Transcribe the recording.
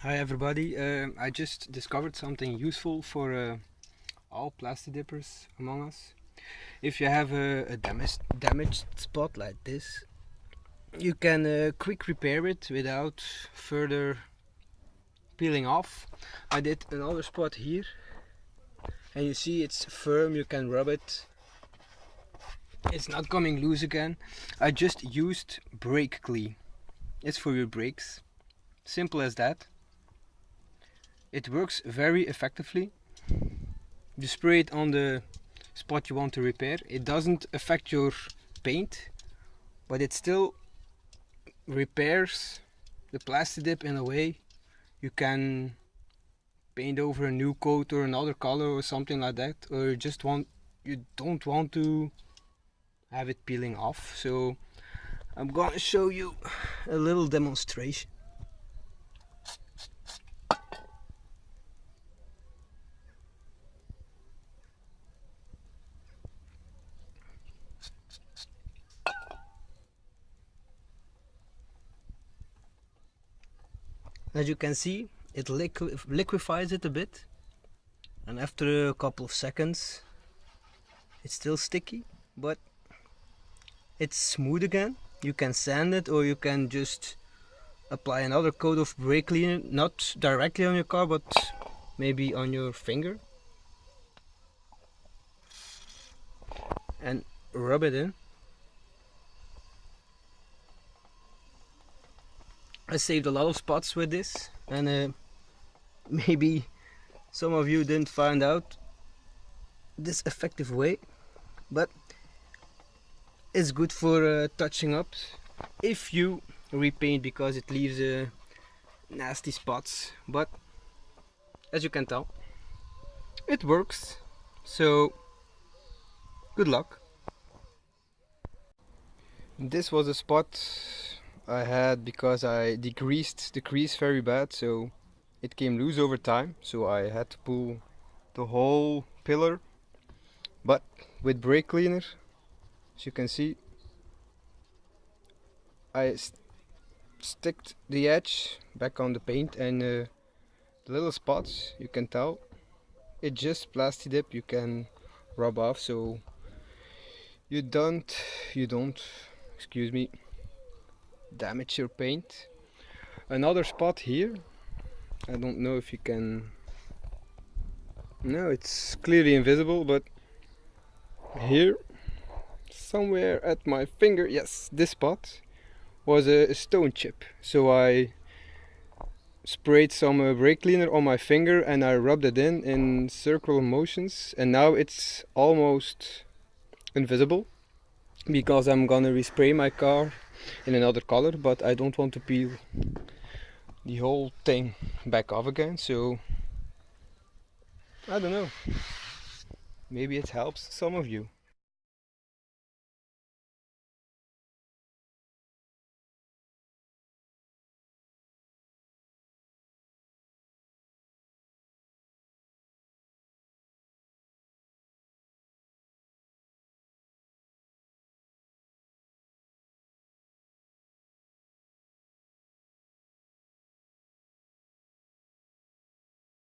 Hi everybody, I just discovered something useful for all plasti dippers among us. If you have a damaged spot like this, you can quick repair it without further peeling off. I did another spot here and you see it's firm, you can rub it. It's not coming loose again. I just used brake clean. It's for your brakes. Simple as that. It works very effectively. You spray it on the spot you want to repair. It doesn't affect your paint, but it still repairs the plasti dip in a way you can paint over a new coat or another color or something like that, or you don't want to have it peeling off. So I'm gonna show you a little demonstration. As you can see, it liquefies it a bit, and after a couple of seconds it's still sticky, but it's smooth again. You can sand it, or you can just apply another coat of brake cleaner, not directly on your car but maybe on your finger, and rub it in. I saved a lot of spots with this, and maybe some of you didn't find out this effective way, but it's good for touching up if you repaint, because it leaves nasty spots. But as you can tell, it works, so good luck. This was a spot I had because I degreased the crease very bad, so it came loose over time, so I had to pull the whole pillar. But with brake cleaner, as you can see, I sticked the edge back on the paint, and the little spots, you can tell, it's just plasti dip you can rub off, so you don't excuse me, damage your paint. Another spot here, I don't know if you can, no, it's clearly invisible, but here somewhere at my finger, yes, this spot was a stone chip, so I sprayed some brake cleaner on my finger and I rubbed it in circular motions, and now it's almost invisible because I'm gonna respray my car in another color, but I don't want to peel the whole thing back off again, so I don't know, maybe it helps some of you.